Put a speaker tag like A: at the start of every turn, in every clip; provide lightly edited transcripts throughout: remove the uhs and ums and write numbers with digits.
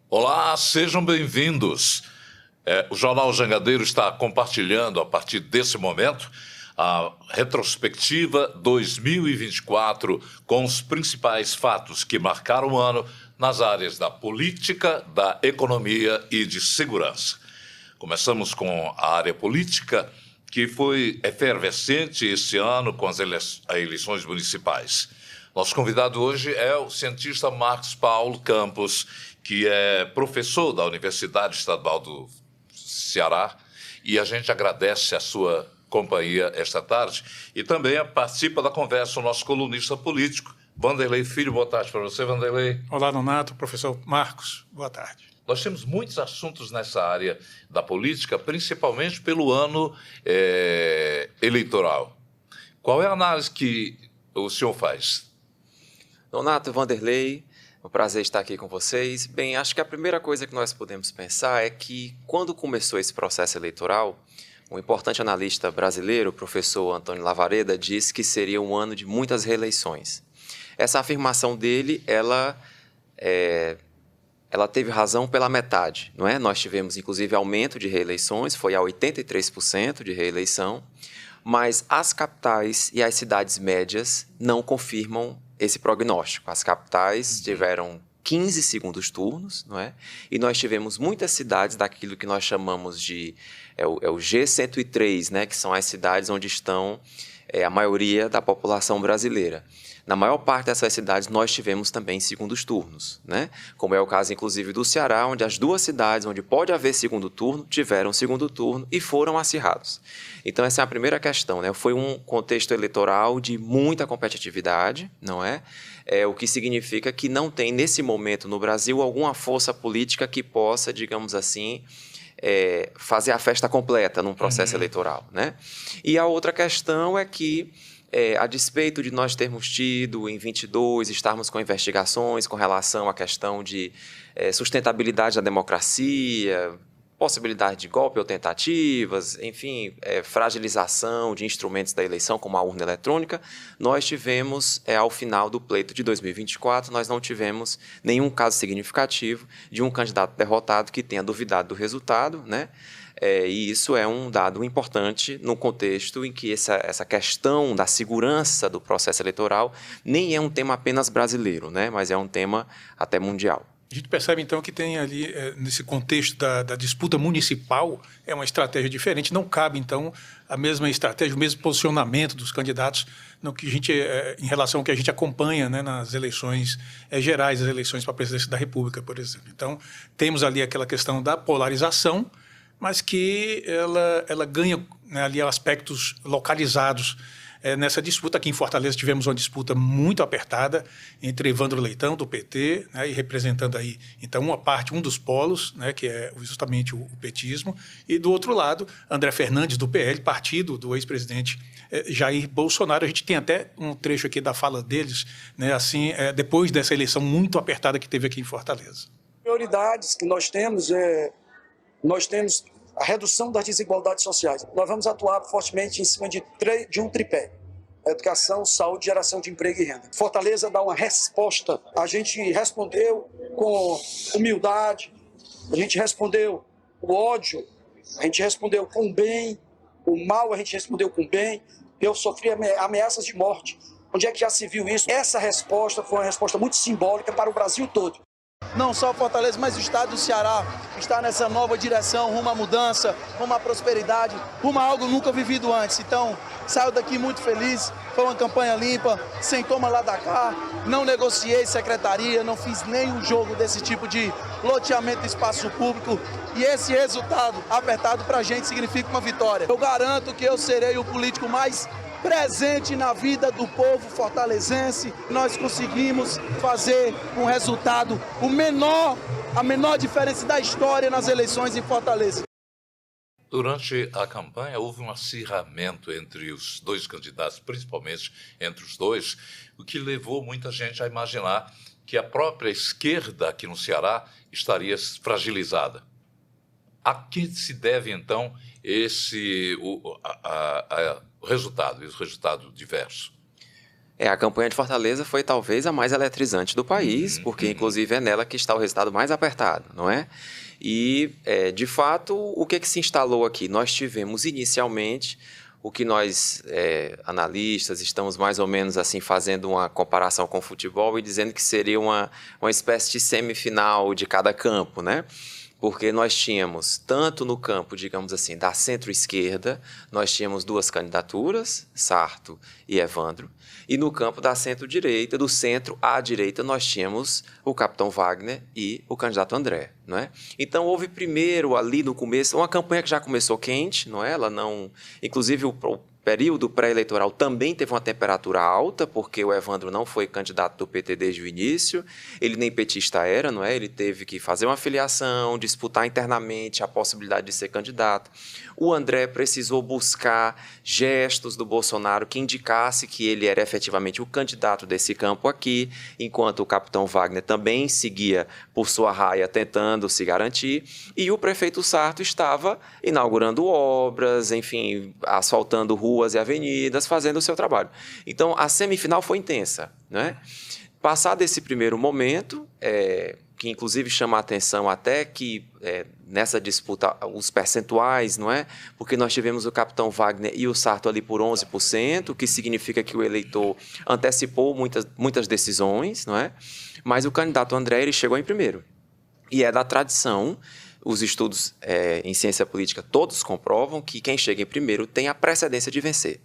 A: Olá, sejam bem-vindos. O Jornal Jangadeiro está compartilhando, a partir desse momento, a retrospectiva 2024 com os principais fatos que marcaram o ano nas áreas da política, da economia e de segurança. Começamos com a área política, que foi efervescente esse ano com as eleições municipais. Nosso convidado hoje é o cientista Marcos Paulo Campos, que é professor da Universidade Estadual do Ceará, e a gente agradece a sua companhia esta tarde. E também participa da conversa o nosso colunista político, Vanderlei Filho. Boa tarde para você, Vanderlei.
B: Olá, Nonato, professor Marcos, boa tarde.
A: Nós temos muitos assuntos nessa área da política, principalmente pelo ano eleitoral. Qual é a análise que o senhor faz?
C: Nonato, Vanderlei, é um prazer estar aqui com vocês. Bem, acho que a primeira coisa que nós podemos pensar é que, quando começou esse processo eleitoral, um importante analista brasileiro, o professor Antônio Lavareda, disse que seria um ano de muitas reeleições. Essa afirmação dele, ela teve razão pela metade, não é? Nós tivemos, inclusive, aumento de reeleições, foi a 83% de reeleição, mas as capitais e as cidades médias não confirmam esse prognóstico. As capitais tiveram 15 segundos turnos, não é? E nós tivemos muitas cidades daquilo que nós chamamos de o G103, né? Que são as cidades onde estão a maioria da população brasileira. Na maior parte dessas cidades, nós tivemos também segundos turnos, né? Como é o caso, inclusive, do Ceará, onde as duas cidades onde pode haver segundo turno, tiveram segundo turno e foram acirrados. Então, essa é a primeira questão, né? Foi um contexto eleitoral de muita competitividade, não é? O que significa que não tem, nesse momento, no Brasil, alguma força política que possa, digamos assim, fazer a festa completa num processo eleitoral, né? E a outra questão é que, a despeito de nós termos tido, em 22, estarmos com investigações com relação à questão de sustentabilidade da democracia, possibilidade de golpe ou tentativas, enfim, fragilização de instrumentos da eleição, como a urna eletrônica, nós tivemos, ao final do pleito de 2024, nós não tivemos nenhum caso significativo de um candidato derrotado que tenha duvidado do resultado, né? E isso é um dado importante no contexto em que essa questão da segurança do processo eleitoral nem é um tema apenas brasileiro, né? Mas é um tema até mundial.
B: A gente percebe, então, que tem ali, nesse contexto da disputa municipal, uma estratégia diferente. Não cabe, então, a mesma estratégia, o mesmo posicionamento dos candidatos no que a gente, em relação ao que a gente acompanha, né, nas eleições gerais, as eleições para a presidência da República, por exemplo. Então, temos ali aquela questão da polarização, mas que ela ganha, né, ali aspectos localizados. Nessa disputa aqui em Fortaleza tivemos uma disputa muito apertada entre Evandro Leitão, do PT, né, e representando aí, então, um dos polos, né, que é justamente o petismo, e do outro lado, André Fernandes, do PL, partido do ex-presidente Jair Bolsonaro. A gente tem até um trecho aqui da fala deles, né, assim, depois dessa eleição muito apertada que teve aqui em Fortaleza.
D: Prioridades que nós temos a redução das desigualdades sociais. Nós vamos atuar fortemente em cima de um tripé: educação, saúde, geração de emprego e renda. Fortaleza dá uma resposta. A gente respondeu com humildade, a gente respondeu com ódio, a gente respondeu com bem, o mal a gente respondeu com bem. Eu sofri ameaças de morte. Onde é que já se viu isso? Essa resposta foi uma resposta muito simbólica para o Brasil todo.
E: Não só Fortaleza, mas o estado do Ceará está nessa nova direção, rumo à mudança, rumo à prosperidade, rumo a algo nunca vivido antes. Então, saio daqui muito feliz, foi uma campanha limpa, sem toma lá da cá, não negociei secretaria, não fiz nenhum jogo desse tipo de loteamento de espaço público. E esse resultado apertado para a gente significa uma vitória. Eu garanto que eu serei o político mais presente na vida do povo fortalezense. Nós conseguimos fazer um resultado, a menor diferença da história nas eleições em Fortaleza.
A: Durante a campanha, houve um acirramento entre os dois candidatos, principalmente entre os dois, o que levou muita gente a imaginar que a própria esquerda aqui no Ceará estaria fragilizada. A que se deve, então, o resultado diverso?
C: A campanha de Fortaleza foi talvez a mais eletrizante do país, porque inclusive é nela que está o resultado mais apertado, não é? E, de fato, o que se instalou aqui? Nós tivemos inicialmente o que nós, analistas, estamos mais ou menos assim fazendo uma comparação com o futebol e dizendo que seria uma espécie de semifinal de cada campo, né? Porque nós tínhamos, tanto no campo, digamos assim, da centro-esquerda, nós tínhamos duas candidaturas, Sarto e Evandro, e no campo da centro-direita, do centro à direita, nós tínhamos o capitão Wagner e o candidato André, não é? Então, houve primeiro, ali no começo, uma campanha que já começou quente, não é? Ela não... Inclusive, o período pré-eleitoral também teve uma temperatura alta, porque o Evandro não foi candidato do PT desde o início, ele nem petista era, não é? Ele teve que fazer uma filiação, disputar internamente a possibilidade de ser candidato. O André precisou buscar gestos do Bolsonaro que indicasse que ele era efetivamente o candidato desse campo aqui, enquanto o capitão Wagner também seguia por sua raia tentando se garantir, e o prefeito Sarto estava inaugurando obras, enfim, asfaltando ruas e avenidas, fazendo o seu trabalho. Então, a semifinal foi intensa, né? Passado esse primeiro momento, que inclusive chama a atenção até que nessa disputa os percentuais, não é? Porque nós tivemos o capitão Wagner e o Sarto ali por 11%, o que significa que o eleitor antecipou muitas decisões, não é? Mas o candidato André, ele chegou em primeiro. E é da tradição, os estudos em ciência política todos comprovam que quem chega em primeiro tem a precedência de vencer,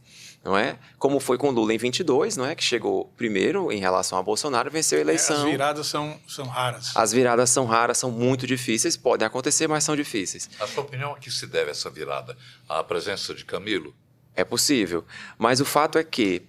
C: não é? Como foi com Lula em 22, não é? Que chegou primeiro em relação a Bolsonaro e venceu a eleição.
B: As viradas são raras.
C: As viradas são raras, são muito difíceis, podem acontecer, mas são difíceis.
A: A sua opinião, a que se deve essa virada? A presença de Camilo?
C: É possível, mas o fato é que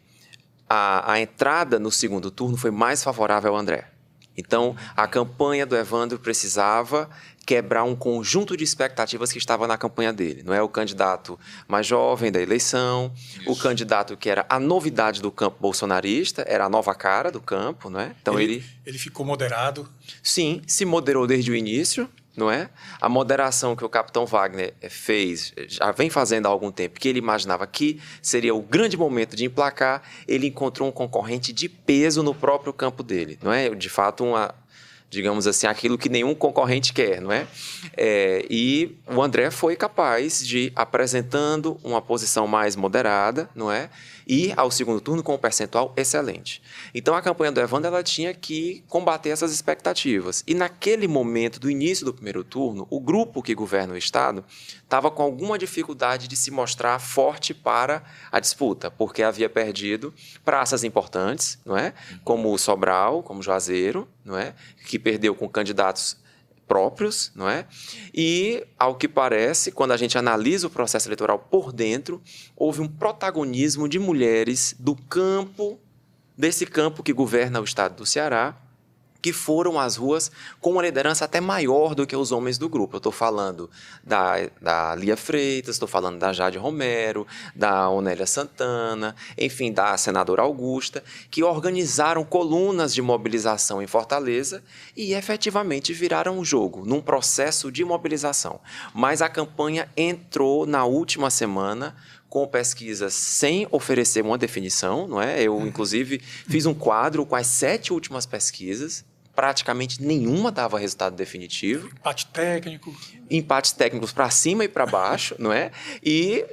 C: a entrada no segundo turno foi mais favorável ao André. Então, a campanha do Evandro precisava quebrar um conjunto de expectativas que estava na campanha dele. Não é o candidato mais jovem da eleição, o candidato que era a novidade do campo bolsonarista, era a nova cara do campo, não é? Então
B: ele ficou moderado.
C: Sim, se moderou desde o início, não é? A moderação que o capitão Wagner fez, já vem fazendo há algum tempo, que ele imaginava que seria o grande momento de emplacar, ele encontrou um concorrente de peso no próprio campo dele, não é? De fato, digamos assim, aquilo que nenhum concorrente quer, não é? E o André foi capaz de, apresentando uma posição mais moderada, não é? E ao segundo turno com um percentual excelente. Então, a campanha do Evandro, ela tinha que combater essas expectativas. E naquele momento do início do primeiro turno, o grupo que governa o Estado estava com alguma dificuldade de se mostrar forte para a disputa, porque havia perdido praças importantes, não é? Como Sobral, como Juazeiro, não é? Que perdeu com candidatos próprios, não é? E, ao que parece, quando a gente analisa o processo eleitoral por dentro, houve um protagonismo de mulheres do campo, desse campo que governa o estado do Ceará, que foram às ruas com uma liderança até maior do que os homens do grupo. Eu estou falando da Lia Freitas, estou falando da Jade Romero, da Onélia Santana, enfim, da senadora Augusta, que organizaram colunas de mobilização em Fortaleza e efetivamente viraram o jogo num processo de mobilização. Mas a campanha entrou na última semana com pesquisas sem oferecer uma definição, não é? Eu, inclusive, fiz um quadro com as 7 últimas pesquisas, praticamente nenhuma dava resultado definitivo. Empates técnicos para cima e para baixo, não é? E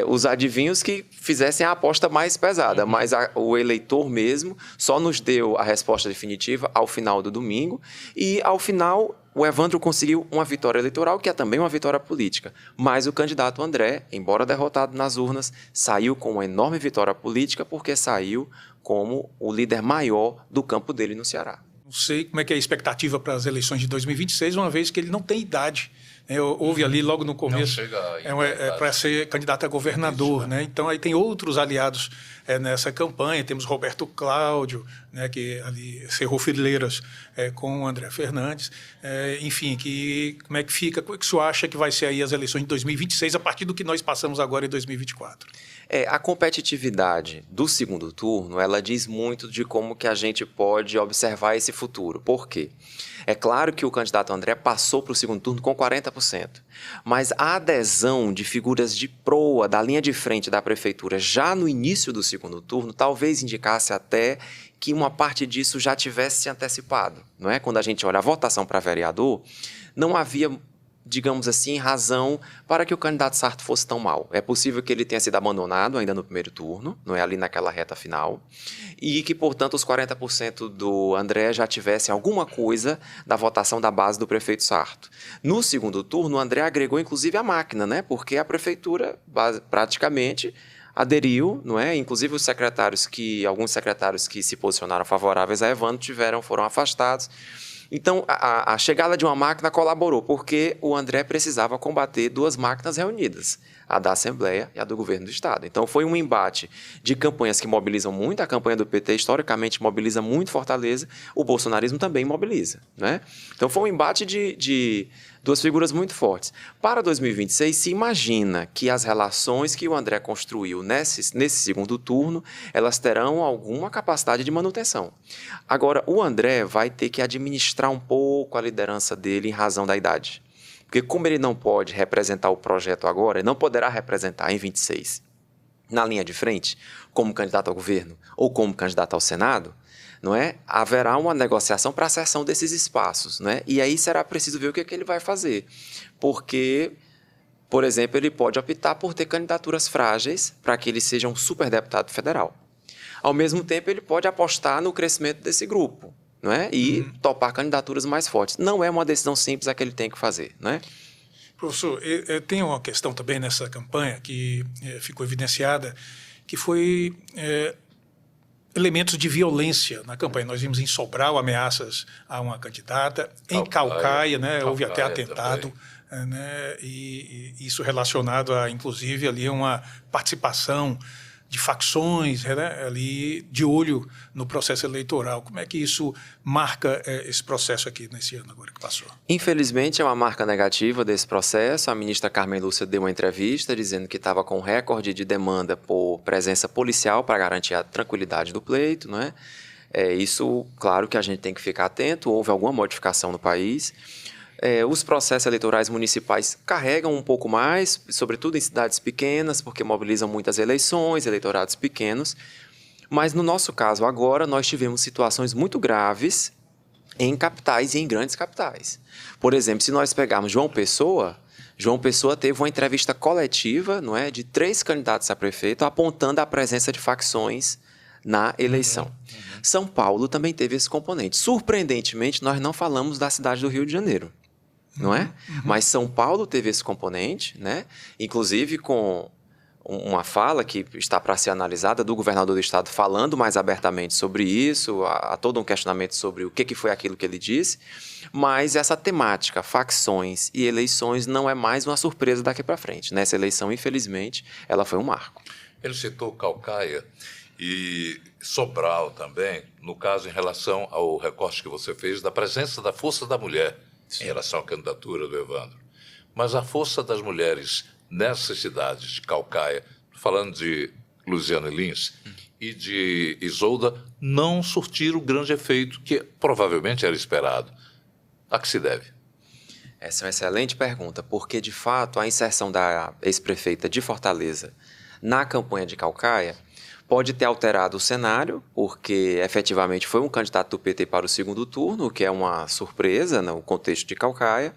C: os adivinhos que fizessem a aposta mais pesada, mas o eleitor mesmo só nos deu a resposta definitiva ao final do domingo e, ao final, o Evandro conseguiu uma vitória eleitoral, que é também uma vitória política. Mas o candidato André, embora derrotado nas urnas, saiu com uma enorme vitória política porque saiu como o líder maior do campo dele no Ceará.
B: Não sei como é que é a expectativa para as eleições de 2026, uma vez que ele não tem idade. Houve ali logo no começo para ser candidato a governador, né? Então aí tem outros aliados nessa campanha. Temos Roberto Cláudio, né, que ali cerrou fileiras com o André Fernandes. Enfim, como é que fica? Como é que o senhor acha que vai ser aí as eleições de 2026 a partir do que nós passamos agora em 2024?
C: A competitividade do segundo turno, ela diz muito de como que a gente pode observar esse futuro. Por quê? É claro que o candidato André passou para o segundo turno com 40%. 50%. Mas a adesão de figuras de proa da linha de frente da prefeitura já no início do segundo turno talvez indicasse até que uma parte disso já tivesse se antecipado, não é? Quando a gente olha a votação para vereador, não havia, digamos assim, razão para que o candidato Sarto fosse tão mal. É possível que ele tenha sido abandonado ainda no primeiro turno, não é, ali naquela reta final, e que, portanto, os 40% do André já tivessem alguma coisa da votação da base do prefeito Sarto. No segundo turno, o André agregou, inclusive, a máquina, né, porque a prefeitura praticamente aderiu, não é? Inclusive alguns secretários que se posicionaram favoráveis a Evandro foram afastados. Então, a chegada de uma máquina colaborou, porque o André precisava combater duas máquinas reunidas, a da Assembleia e a do Governo do Estado. Então, foi um embate de campanhas que mobilizam muito. A campanha do PT, historicamente, mobiliza muito Fortaleza. O bolsonarismo também mobiliza, né? Então, foi um embate de duas figuras muito fortes. Para 2026, se imagina que as relações que o André construiu nesse segundo turno, elas terão alguma capacidade de manutenção. Agora, o André vai ter que administrar um pouco a liderança dele em razão da idade. Porque como ele não pode representar o projeto agora, ele não poderá representar em 26 na linha de frente, como candidato ao governo ou como candidato ao Senado, não é? Haverá uma negociação para a cessão desses espaços, não é? E aí será preciso ver o que é que ele vai fazer. Porque, por exemplo, ele pode optar por ter candidaturas frágeis para que ele seja um superdeputado federal. Ao mesmo tempo, ele pode apostar no crescimento desse grupo, não é? E topar candidaturas mais fortes. Não é uma decisão simples a que ele tem que fazer, não é?
B: Professor, tem uma questão também nessa campanha que ficou evidenciada, que foi elementos de violência na campanha. Nós vimos em Sobral ameaças a uma candidata, em Caucaia, né, houve até atentado, né, e isso relacionado a, inclusive, ali uma participação de facções, né, ali de olho no processo eleitoral. Como é que isso marca esse processo aqui nesse ano agora que passou?
C: Infelizmente, é uma marca negativa desse processo. A ministra Carmen Lúcia deu uma entrevista dizendo que estava com recorde de demanda por presença policial para garantir a tranquilidade do pleito, não é? Isso, claro que a gente tem que ficar atento. Houve alguma modificação no país. Os processos eleitorais municipais carregam um pouco mais, sobretudo em cidades pequenas, porque mobilizam muitas eleições, eleitorados pequenos. Mas, no nosso caso, agora, nós tivemos situações muito graves em capitais e em grandes capitais. Por exemplo, se nós pegarmos João Pessoa teve uma entrevista coletiva, não é, de 3 candidatos a prefeito, apontando a presença de facções na eleição. São Paulo também teve esse componente. Surpreendentemente, nós não falamos da cidade do Rio de Janeiro, não é? Mas São Paulo teve esse componente, né? Inclusive com uma fala que está para ser analisada do governador do estado falando mais abertamente sobre isso, há todo um questionamento sobre o que foi aquilo que ele disse, mas essa temática, facções e eleições, não é mais uma surpresa daqui para frente. Nessa eleição, infelizmente, ela foi um marco.
A: Ele citou Caucaia e Sobral também, no caso em relação ao recorte que você fez da presença da força da mulher em relação à candidatura do Evandro. Mas a força das mulheres nessas cidades de Caucaia, falando de Luziana Lins e de Isolda, não surtiram o grande efeito que provavelmente era esperado. A que se deve?
C: Essa é uma excelente pergunta, porque, de fato, a inserção da ex-prefeita de Fortaleza na campanha de Caucaia pode ter alterado o cenário, porque efetivamente foi um candidato do PT para o segundo turno, o que é uma surpresa no contexto de Caucaia,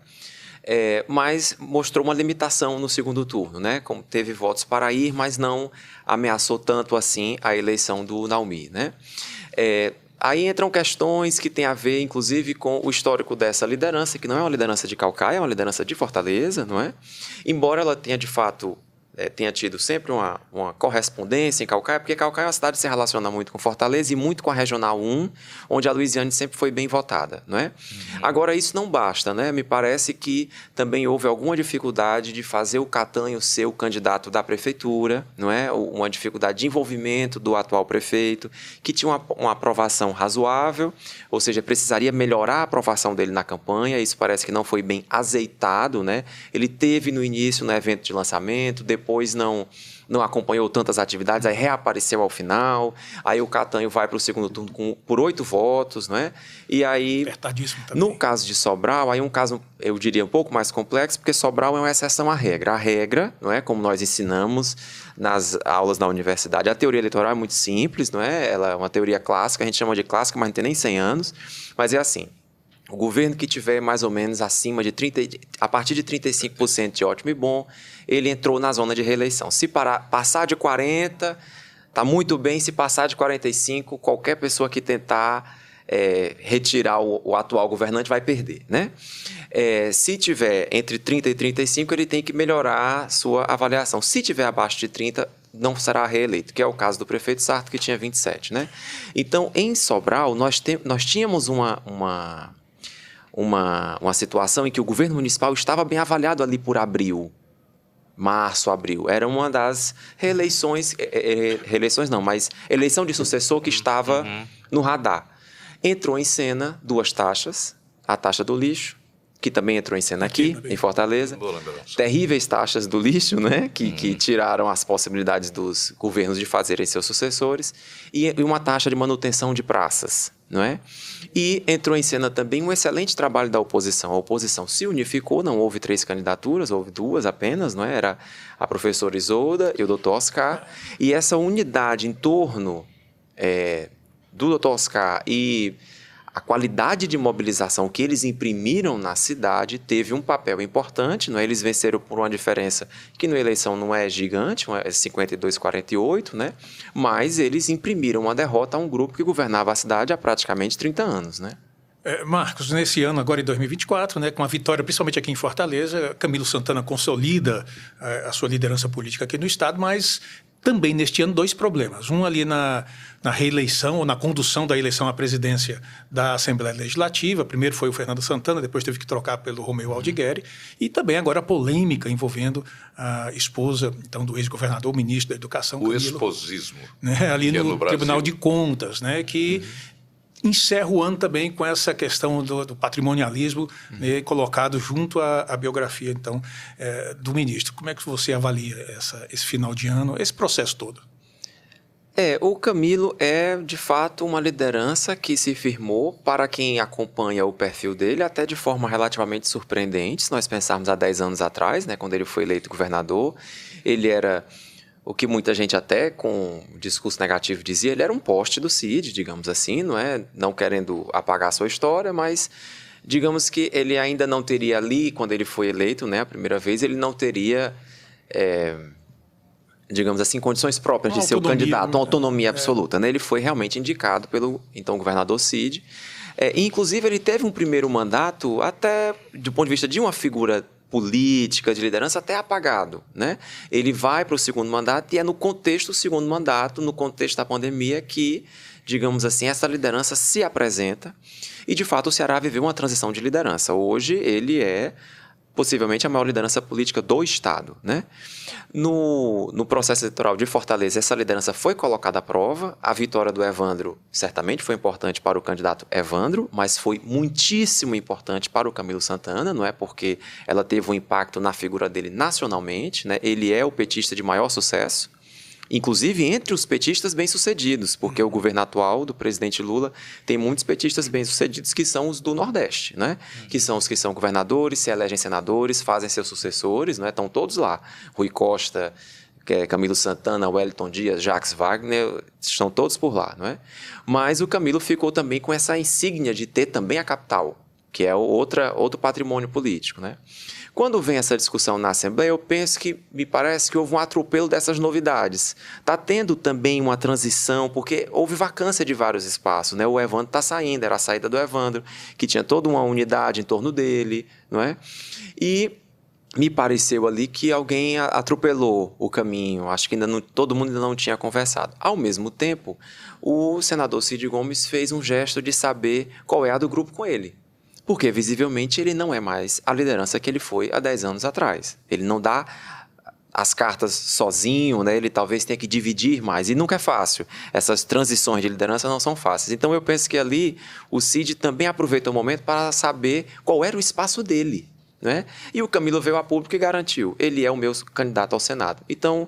C: mas mostrou uma limitação no segundo turno, né? Como teve votos para ir, mas não ameaçou tanto assim a eleição do Naumi, né? Aí entram questões que têm a ver, inclusive, com o histórico dessa liderança, que não é uma liderança de Caucaia, é uma liderança de Fortaleza, não é? Embora ela tenha, de fato, tenha tido sempre uma correspondência em Caucaia, porque Caucaia é uma cidade que se relaciona muito com Fortaleza e muito com a Regional 1, onde a Luiziane sempre foi bem votada, não é? Agora, isso não basta, né? Me parece que também houve alguma dificuldade de fazer o Catanho ser o candidato da prefeitura, não é? Uma dificuldade de envolvimento do atual prefeito, que tinha uma aprovação razoável, ou seja, precisaria melhorar a aprovação dele na campanha. Isso parece que não foi bem azeitado, né? Ele teve no início, no evento de lançamento, depois depois não acompanhou tantas atividades, aí reapareceu ao final, aí o Catanho vai para o segundo turno por 8 votos, não é? E aí,
B: Apertadíssimo também.
C: no caso de Sobral, aí um caso, eu diria, um pouco mais complexo, porque Sobral é uma exceção à regra. A regra, não é, como nós ensinamos nas aulas na universidade, a teoria eleitoral é muito simples, não é? Ela é uma teoria clássica, a gente chama de clássica, mas não tem nem 100 anos, mas é assim. O governo que tiver mais ou menos acima de a partir de 35% de ótimo e bom, ele entrou na zona de reeleição. Se passar de 40, está muito bem. Se passar de 45, qualquer pessoa que tentar retirar o atual governante vai perder, né? Se tiver entre 30 e 35, ele tem que melhorar sua avaliação. Se tiver abaixo de 30, não será reeleito, que é o caso do prefeito Sarto, que tinha 27, né? Então, em Sobral, nós tínhamos uma situação em que o governo municipal estava bem avaliado ali por março, abril. Era uma das mas eleição de sucessor que estava no radar. Entrou em cena 2 taxas, a taxa do lixo, que também entrou em cena aqui em Fortaleza. Terríveis taxas do lixo, né? Que tiraram as possibilidades dos governos de fazerem seus sucessores, e uma taxa de manutenção de praças, não é? E entrou em cena também um excelente trabalho da oposição. A oposição se unificou, não houve 3 candidaturas, houve 2 apenas, não é? Era a professora Isolda e o doutor Oscar, e essa unidade em torno do Dr. Oscar e a qualidade de mobilização que eles imprimiram na cidade teve um papel importante, não é? Eles venceram por uma diferença que na eleição não é gigante, é 52-48, né? Mas eles imprimiram uma derrota a um grupo que governava a cidade há praticamente 30 anos, né?
B: Marcos, nesse ano, agora em 2024, né, com a vitória, principalmente aqui em Fortaleza, Camilo Santana consolida a sua liderança política aqui no Estado, mas também neste ano 2 problemas. Um ali na reeleição ou na condução da eleição à presidência da Assembleia Legislativa. Primeiro foi o Fernando Santana, depois teve que trocar pelo Romeu Aldigueri. E também agora a polêmica envolvendo a esposa então, do ex-governador, ministro da Educação,
A: O
B: Camilo,
A: esposismo.
B: né, ali no
A: Brasil.
B: Tribunal de Contas, né, que encerra o ano também com essa questão do patrimonialismo né, colocado junto à biografia então, do ministro. Como é que você avalia esse final de ano, esse processo todo?
C: O Camilo é, de fato, uma liderança que se firmou, para quem acompanha o perfil dele, até de forma relativamente surpreendente. Se nós pensarmos há 10 anos atrás, né, quando ele foi eleito governador, ele era o que muita gente até com discurso negativo dizia, ele era um poste do Cid, digamos assim, não é? Não querendo apagar a sua história, mas digamos que ele ainda não teria ali, quando ele foi eleito, né, a primeira vez, ele não teria, digamos assim, condições próprias de ser o candidato, uma autonomia absoluta, né? Ele foi realmente indicado pelo então governador Cid. Inclusive, ele teve um primeiro mandato, até do ponto de vista de uma figura política, de liderança, até apagado, né? Ele vai para o segundo mandato e é no contexto do segundo mandato, no contexto da pandemia, que, digamos assim, essa liderança se apresenta e, de fato, o Ceará viveu uma transição de liderança. Hoje, ele é possivelmente a maior liderança política do Estado, né? No processo eleitoral de Fortaleza, essa liderança foi colocada à prova. A vitória do Evandro certamente foi importante para o candidato Evandro, mas foi muitíssimo importante para o Camilo Santana, não é? Porque ela teve um impacto na figura dele nacionalmente, né? Ele é o petista de maior sucesso, inclusive entre os petistas bem-sucedidos, porque o governo atual do presidente Lula tem muitos petistas bem-sucedidos que são os do Nordeste, né? Que são os que são governadores, se elegem senadores, fazem seus sucessores, né? Estão todos lá. Rui Costa, Camilo Santana, Wellington Dias, Jacques Wagner, estão todos por lá, não é? Mas o Camilo ficou também com essa insígnia de ter também a capital, que é outro patrimônio político, né? Quando vem essa discussão na Assembleia, eu penso que, me parece que houve um atropelo dessas novidades. Está tendo também uma transição, porque houve vacância de vários espaços, né? O Evandro está saindo, era a saída do Evandro, que tinha toda uma unidade em torno dele, não é? E me pareceu ali que alguém atropelou o caminho, acho que todo mundo ainda não tinha conversado. Ao mesmo tempo, o senador Cid Gomes fez um gesto de saber qual é a do grupo com ele. Porque, visivelmente, ele não é mais a liderança que ele foi há 10 anos atrás. Ele não dá as cartas sozinho, né? Ele talvez tenha que dividir mais, e nunca é fácil. Essas transições de liderança não são fáceis. Então, eu penso que ali o Cid também aproveitou o momento para saber qual era o espaço dele. né? E o Camilo veio a público e garantiu, ele é o meu candidato ao Senado. Então,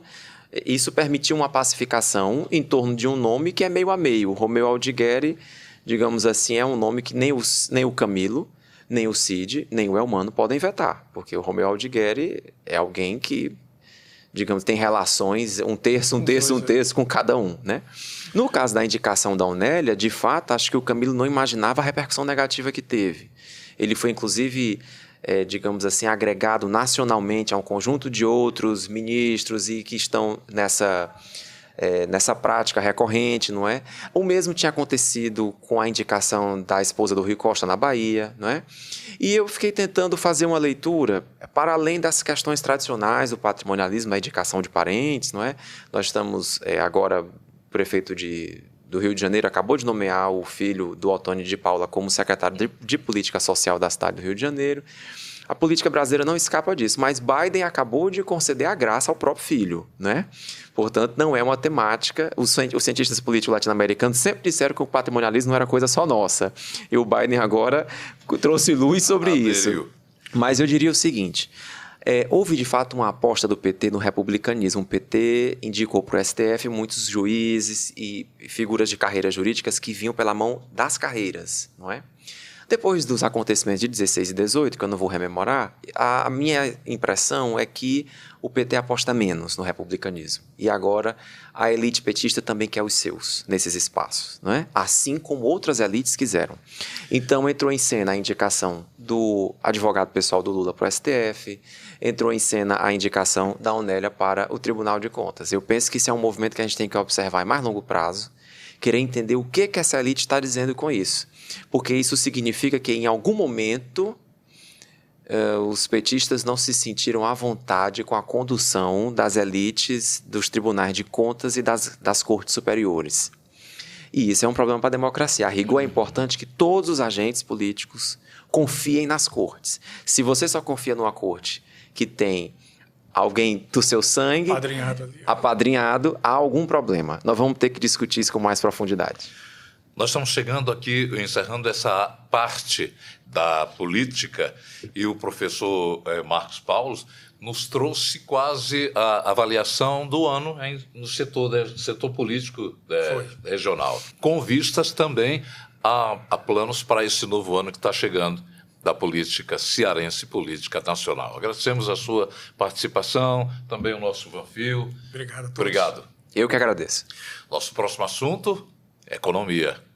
C: isso permitiu uma pacificação em torno de um nome que é meio a meio. O Romeu Aldigueri, digamos assim, é um nome que nem o Camilo, nem o Cid, nem o Elmano podem vetar, porque o Romeu Aldigueri é alguém que, digamos, tem relações um terço com cada um, né? No caso da indicação da Aunélia, de fato, acho que o Camilo não imaginava a repercussão negativa que teve. Ele foi, inclusive, digamos assim, agregado nacionalmente a um conjunto de outros ministros e que estão nessa prática recorrente, não é? O mesmo tinha acontecido com a indicação da esposa do Rui Costa na Bahia, não é? E eu fiquei tentando fazer uma leitura para além das questões tradicionais do patrimonialismo, da indicação de parentes, não é? Nós estamos agora, o prefeito do Rio de Janeiro acabou de nomear o filho do Ottoni de Paula como secretário de Política Social da cidade do Rio de Janeiro. A política brasileira não escapa disso, mas Biden acabou de conceder a graça ao próprio filho, né? Portanto, não é uma temática. Os cientistas políticos latino-americanos sempre disseram que o patrimonialismo não era coisa só nossa. E o Biden agora trouxe luz sobre isso. Mas eu diria o seguinte, houve de fato uma aposta do PT no republicanismo. O PT indicou para o STF muitos juízes e figuras de carreiras jurídicas que vinham pela mão das carreiras, não é? Depois dos acontecimentos de 16 e 18, que eu não vou rememorar, a minha impressão é que o PT aposta menos no republicanismo. E agora a elite petista também quer os seus nesses espaços, não é? Assim como outras elites quiseram. Então entrou em cena a indicação do advogado pessoal do Lula para o STF, entrou em cena a indicação da Aunélia para o Tribunal de Contas. Eu penso que isso é um movimento que a gente tem que observar em mais longo prazo, querer entender o que essa elite está dizendo com isso. Porque isso significa que, em algum momento, os petistas não se sentiram à vontade com a condução das elites dos tribunais de contas e das cortes superiores. E isso é um problema para a democracia. A rigor é importante que todos os agentes políticos confiem nas cortes. Se você só confia numa corte que tem alguém do seu sangue, apadrinhado, há algum problema. Nós vamos ter que discutir isso com mais profundidade.
A: Nós estamos chegando aqui, encerrando essa parte da política, e o professor Marcos Paulo nos trouxe quase a avaliação do ano no setor político regional, com vistas também a planos para esse novo ano que está chegando da política cearense e política nacional. Agradecemos a sua participação, também o nosso Vanfio.
B: Obrigado a todos.
A: Obrigado.
C: Eu que agradeço.
A: Nosso próximo assunto, economia.